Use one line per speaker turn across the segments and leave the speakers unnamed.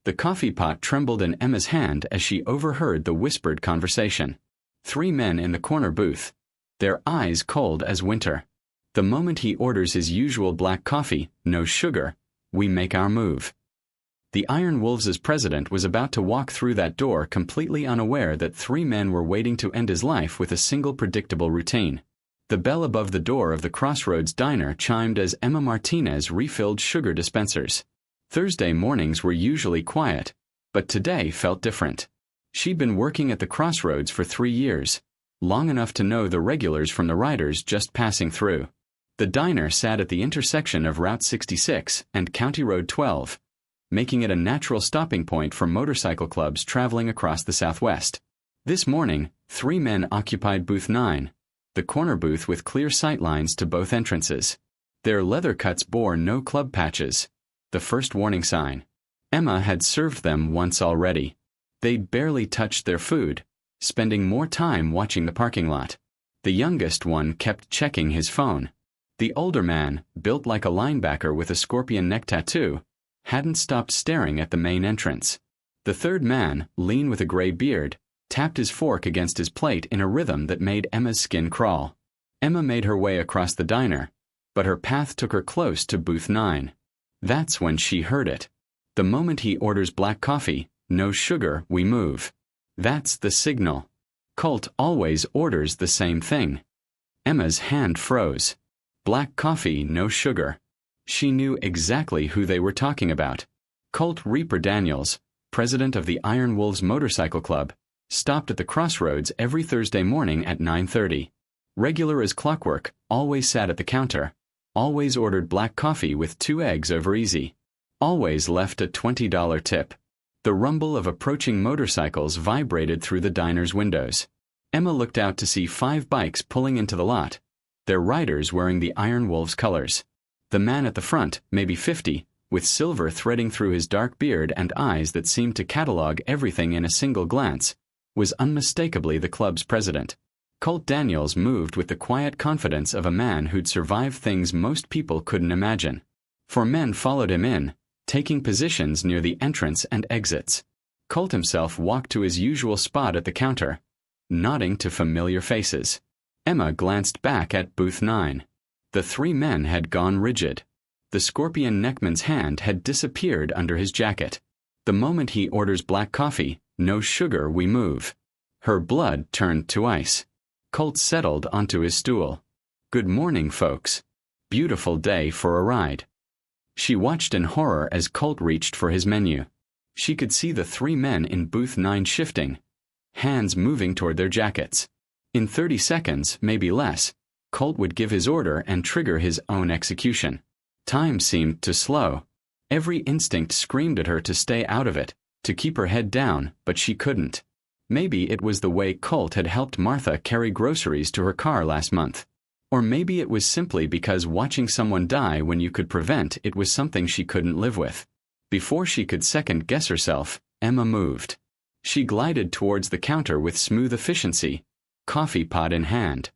The coffee pot trembled in Emma's hand as she overheard the whispered conversation. 3 men in the corner booth, their eyes cold as winter. The moment he orders his usual black coffee, no sugar, we make our move. The Iron Wolves' president was about to walk through that door completely unaware that 3 men were waiting to end his life with a single predictable routine. The bell above the door of the Crossroads Diner chimed as Emma Martinez refilled sugar dispensers. Thursday mornings were usually quiet, but today felt different. She'd been working at the Crossroads for 3 years, long enough to know the regulars from the riders just passing through. The diner sat at the intersection of Route 66 and County Road 12, making it a natural stopping point for motorcycle clubs traveling across the Southwest. This morning, 3 men occupied Booth 9, the corner booth with clear sightlines to both entrances. Their leather cuts bore no club patches, the first warning sign. Emma had served them once already. They'd barely touched their food, spending more time watching the parking lot. The youngest one kept checking his phone. The older man, built like a linebacker with a scorpion neck tattoo, hadn't stopped staring at the main entrance. The third man, lean with a gray beard, tapped his fork against his plate in a rhythm that made Emma's skin crawl. Emma made her way across the diner, but her path took her close to Booth 9. That's when she heard it. The moment he orders black coffee, no sugar, we move. That's the signal. Colt always orders the same thing. Emma's hand froze. Black coffee, no sugar. She knew exactly who they were talking about. Colt Reaper Daniels, president of the Iron Wolves Motorcycle Club, stopped at the Crossroads every Thursday morning at 9:30. Regular as clockwork, always sat at the counter, always ordered black coffee with 2 eggs over easy, always left a $20 tip. The rumble of approaching motorcycles vibrated through the diner's windows. Emma looked out to see 5 bikes pulling into the lot, their riders wearing the Iron Wolves colors. The man at the front, maybe 50, with silver threading through his dark beard and eyes that seemed to catalog everything in a single glance, was unmistakably the club's president. Colt Daniels moved with the quiet confidence of a man who'd survived things most people couldn't imagine. 4 men followed him in, taking positions near the entrance and exits. Colt himself walked to his usual spot at the counter, nodding to familiar faces. Emma glanced back at Booth 9. The 3 men had gone rigid. The scorpion neckman's hand had disappeared under his jacket. The moment he orders black coffee, no sugar, we move. Her blood turned to ice. Colt settled onto his stool. Good morning, folks. Beautiful day for a ride. She watched in horror as Colt reached for his menu. She could see the 3 men in Booth 9 shifting, hands moving toward their jackets. In 30 seconds, maybe less, Colt would give his order and trigger his own execution. Time seemed to slow. Every instinct screamed at her to stay out of it, to keep her head down, but she couldn't. Maybe it was the way Colt had helped Martha carry groceries to her car last month. Or maybe it was simply because watching someone die when you could prevent it was something she couldn't live with. Before she could second-guess herself, Emma moved. She glided towards the counter with smooth efficiency, coffee pot in hand.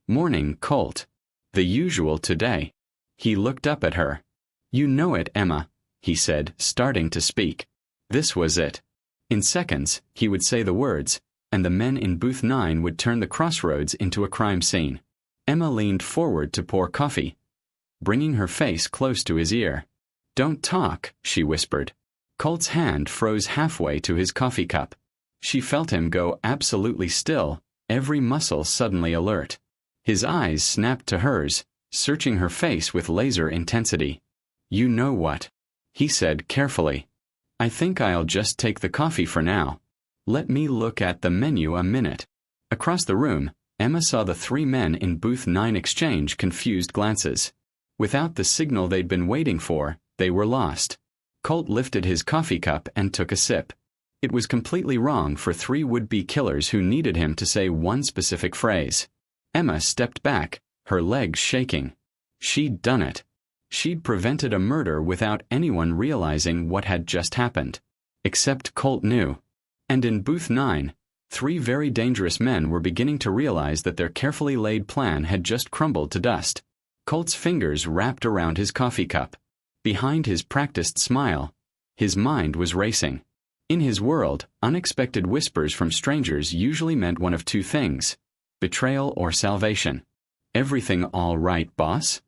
Morning, Colt. The usual today. He looked up at her. You know it, Emma, he said, starting to speak. This was it. In seconds, he would say the words, and the men in Booth 9 would turn the Crossroads into a crime scene. Emma leaned forward to pour coffee, bringing her face close to his ear. Don't talk, she whispered. Colt's hand froze halfway to his coffee cup. She felt him go absolutely still, every muscle suddenly alert. His eyes snapped to hers, searching her face with laser intensity. You know what? He said carefully. I think I'll just take the coffee for now. Let me look at the menu a minute. Across the room, Emma saw the 3 men in Booth 9 exchange confused glances. Without the signal they'd been waiting for, they were lost. Colt lifted his coffee cup and took a sip. It was completely wrong for 3 would-be killers who needed him to say one specific phrase. Emma stepped back, her legs shaking. She'd done it. She'd prevented a murder without anyone realizing what had just happened. Except Colt knew. And in Booth 9, 3 very dangerous men were beginning to realize that their carefully laid plan had just crumbled to dust. Colt's fingers wrapped around his coffee cup. Behind his practiced smile, His mind was racing. In his world, unexpected whispers from strangers usually meant one of two things: betrayal or salvation. Everything all right, boss?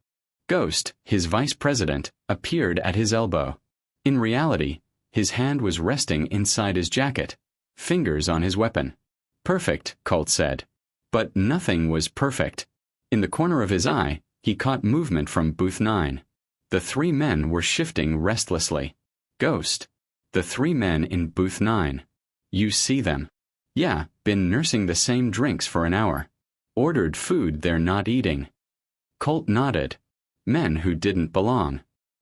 Ghost, his vice president, appeared at his elbow. In reality, his hand was resting inside his jacket, fingers on his weapon. Perfect, Colt said. But nothing was perfect. In the corner of his eye, he caught movement from booth 9. The three men were shifting restlessly. Ghost. The three men in booth 9. You see them? Yeah, been nursing the same drinks for an hour. Ordered food they're not eating. Colt nodded. Men who didn't belong.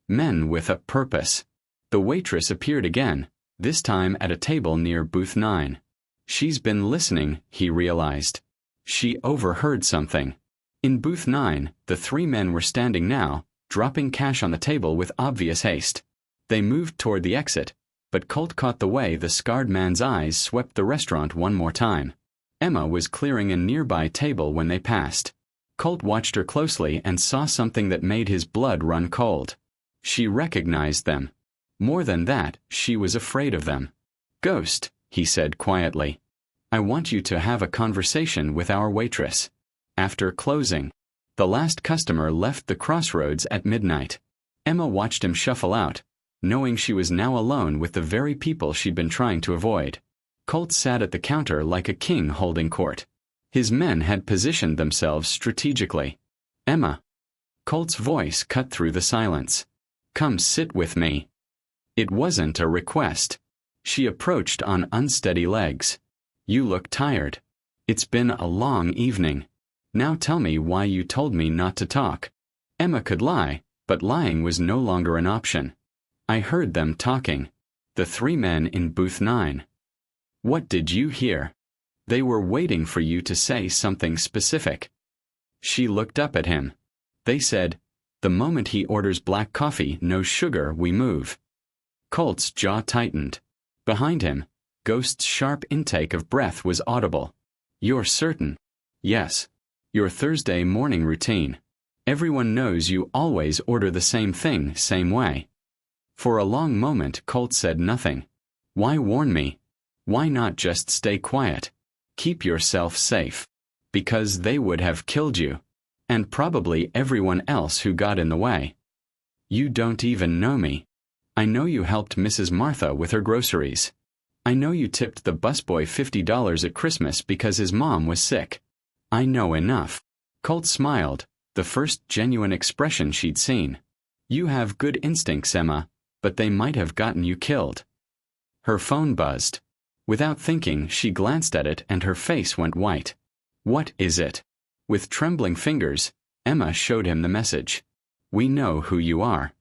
Men with a purpose. The waitress appeared again, this time at a table near booth 9. She's been listening, he realized. She overheard something. In booth 9, the three men were standing now, dropping cash on the table with obvious haste. They moved toward the exit, but Colt caught the way the scarred man's eyes swept the restaurant one more time. Emma was clearing a nearby table when they passed. Colt watched her closely and saw something that made his blood run cold. She recognized them. More than that, she was afraid of them. Ghost, he said quietly. I want you to have a conversation with our waitress. After closing. The last customer left the Crossroads at midnight. Emma watched him shuffle out, knowing she was now alone with the very people she'd been trying to avoid. Colt sat at the counter like a king holding court. His men had positioned themselves strategically. Emma. Colt's voice cut through the silence. Come sit with me. It wasn't a request. She approached on unsteady legs. You look tired. It's been a long evening. Now tell me why you told me not to talk. Emma could lie, but lying was no longer an option. I heard them talking. The three men in booth 9. What did you hear? They were waiting for you to say something specific. She looked up at him. They said, the moment he orders black coffee, no sugar, we move. Colt's jaw tightened. Behind him, Ghost's sharp intake of breath was audible. You're certain? Yes. Your Thursday morning routine. Everyone knows you always order the same thing, same way. For a long moment Colt said nothing. Why warn me? Why not just stay quiet? Keep yourself safe. Because they would have killed you. And probably everyone else who got in the way. You don't even know me. I know you helped Mrs. Martha with her groceries. I know you tipped the busboy $50 at Christmas because his mom was sick. I know enough. Colt smiled, the first genuine expression she'd seen. You have good instincts, Emma, but they might have gotten you killed. Her phone buzzed. Without thinking, she glanced at it and her face went white. What is it? With trembling fingers, Emma showed him the message. We know who you are.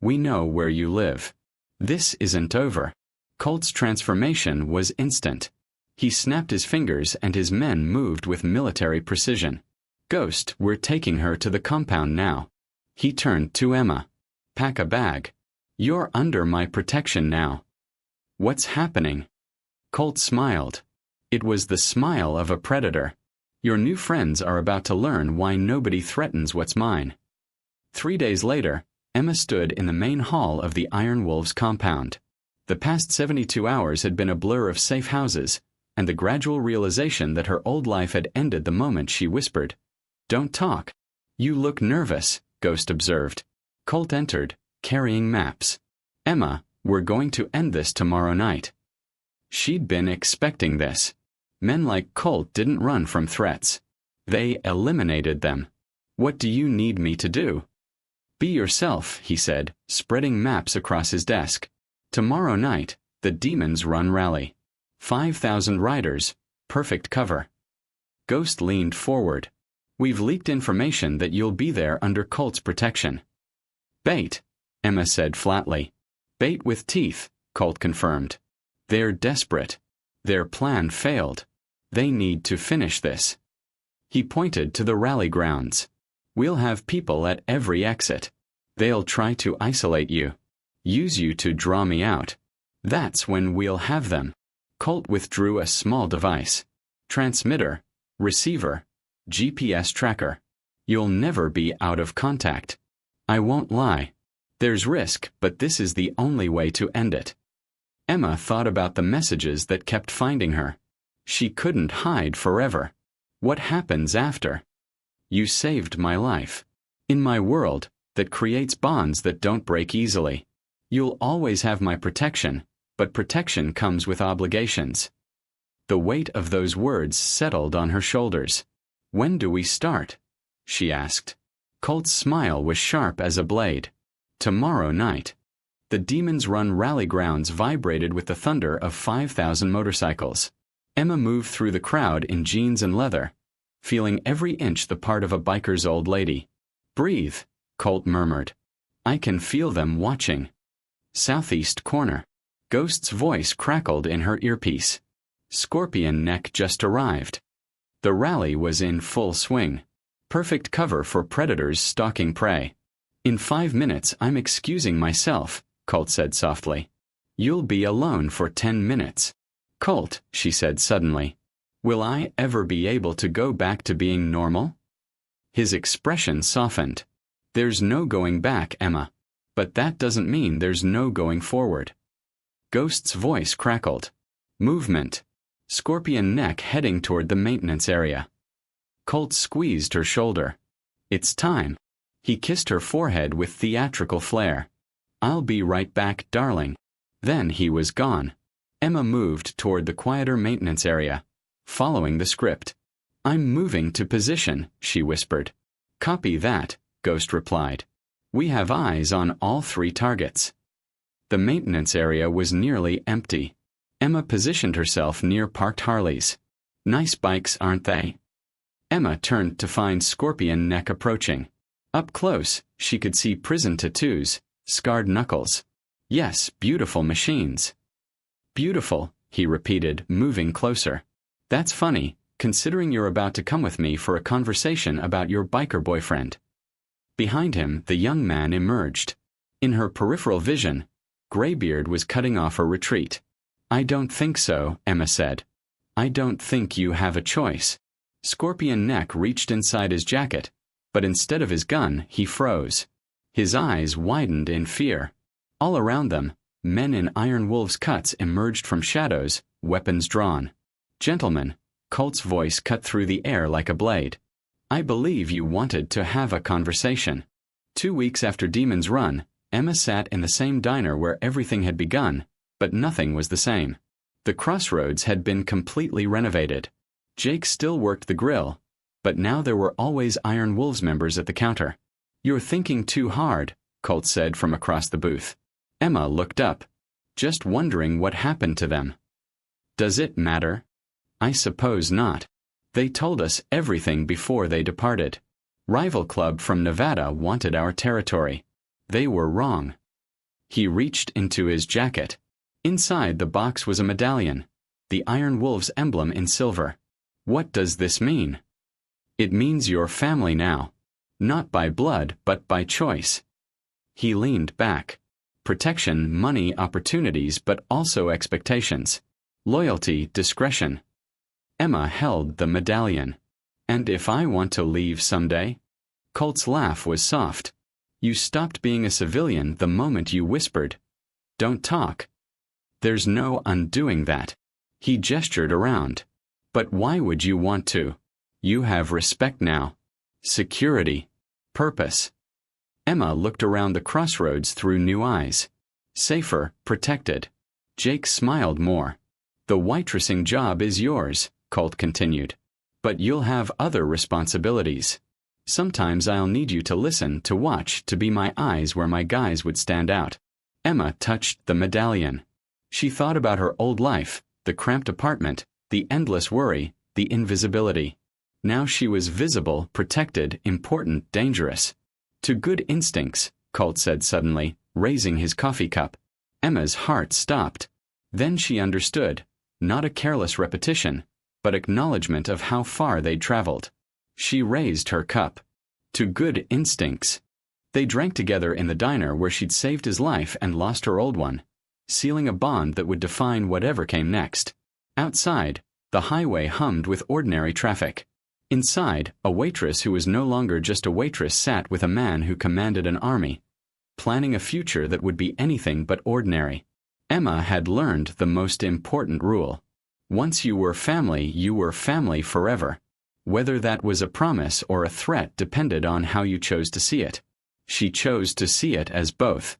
We know where you live. This isn't over. Colt's transformation was instant. He snapped his fingers and his men moved with military precision. Ghost, we're taking her to the compound now. He turned to Emma. Pack a bag. You're under my protection now. What's happening? Colt smiled. It was the smile of a predator. Your new friends are about to learn why nobody threatens what's mine. 3 days later, Emma stood in the main hall of the Iron Wolves compound. The past 72 hours had been a blur of safe houses, and the gradual realization that her old life had ended the moment she whispered, Don't talk. You look nervous, Ghost observed. Colt entered, carrying maps. Emma, we're going to end this tomorrow night. She'd been expecting this. Men like Colt didn't run from threats. They eliminated them. What do you need me to do? Be yourself, he said, spreading maps across his desk. Tomorrow night, the Demons Run rally. 5,000 riders, perfect cover. Ghost leaned forward. We've leaked information that you'll be there under Colt's protection. Bait, Emma said flatly. Bait with teeth, Colt confirmed. They're desperate. Their plan failed. They need to finish this. He pointed to the rally grounds. We'll have people at every exit. They'll try to isolate you. Use you to draw me out. That's when we'll have them. Colt withdrew a small device. Transmitter, receiver, GPS tracker. You'll never be out of contact. I won't lie. There's risk, but this is the only way to end it. Emma thought about the messages that kept finding her. She couldn't hide forever. What happens after? You saved my life. In my world, that creates bonds that don't break easily. You'll always have my protection, but protection comes with obligations. The weight of those words settled on her shoulders. When do we start? She asked. Colt's smile was sharp as a blade. Tomorrow night. The Demon's Run rally grounds vibrated with the thunder of 5,000 motorcycles. Emma moved through the crowd in jeans and leather, feeling every inch the part of a biker's old lady. Breathe, Colt murmured. I can feel them watching. Southeast corner. Ghost's voice crackled in her earpiece. Scorpion Neck just arrived. The rally was in full swing. Perfect cover for predators stalking prey. In 5 minutes I'm excusing myself, Colt said softly. You'll be alone for 10 minutes. Colt, she said suddenly. Will I ever be able to go back to being normal? His expression softened. There's no going back, Emma. But that doesn't mean there's no going forward. Ghost's voice crackled. Movement. Scorpion Neck heading toward the maintenance area. Colt squeezed her shoulder. It's time. He kissed her forehead with theatrical flair. I'll be right back, darling. Then he was gone. Emma moved toward the quieter maintenance area, following the script. I'm moving to position, she whispered. Copy that, Ghost replied. We have eyes on all 3 targets. The maintenance area was nearly empty. Emma positioned herself near parked Harleys. Nice bikes, aren't they? Emma turned to find Scorpion Neck approaching. Up close, she could see prison tattoos, scarred knuckles. Yes, beautiful machines. Beautiful, he repeated, moving closer. That's funny, considering you're about to come with me for a conversation about your biker boyfriend. Behind him, the young man emerged. In her peripheral vision, Graybeard was cutting off her retreat. I don't think so, Emma said. I don't think you have a choice. Scorpion Neck reached inside his jacket, but instead of his gun, he froze. His eyes widened in fear. All around them, men in Iron Wolf's cuts emerged from shadows, weapons drawn. Gentlemen, Colt's voice cut through the air like a blade. I believe you wanted to have a conversation. 2 weeks after Demon's Run, Emma sat in the same diner where everything had begun, but nothing was the same. The Crossroads had been completely renovated. Jake still worked the grill, but now there were always Iron Wolves members at the counter. You're thinking too hard, Colt said from across the booth. Emma looked up, just wondering what happened to them. Does it matter? I suppose not. They told us everything before they departed. Rival club from Nevada wanted our territory. They were wrong. He reached into his jacket. Inside the box was a medallion, the Iron Wolves emblem in silver. What does this mean? It means you're family now. Not by blood, but by choice. He leaned back. Protection, money, opportunities, but also expectations. Loyalty, discretion. Emma held the medallion. And if I want to leave someday? Colt's laugh was soft. You stopped being a civilian the moment you whispered, "Don't talk." There's no undoing that. He gestured around. But why would you want to? You have respect now. Security. Purpose. Emma looked around the Crossroads through new eyes. Safer, protected. Jake smiled more. The waitressing job is yours, Colt continued. But you'll have other responsibilities. Sometimes I'll need you to listen, to watch, to be my eyes where my guys would stand out. Emma touched the medallion. She thought about her old life, the cramped apartment, the endless worry, the invisibility. Now she was visible, protected, important, dangerous. To good instincts, Colt said suddenly, raising his coffee cup. Emma's heart stopped. Then she understood, not a careless repetition, but acknowledgement of how far they'd traveled. She raised her cup. To good instincts. They drank together in the diner where she'd saved his life and lost her old one, sealing a bond that would define whatever came next. Outside, the highway hummed with ordinary traffic. Inside, a waitress who was no longer just a waitress sat with a man who commanded an army, planning a future that would be anything but ordinary. Emma had learned the most important rule. Once you were family forever. Whether that was a promise or a threat depended on how you chose to see it. She chose to see it as both.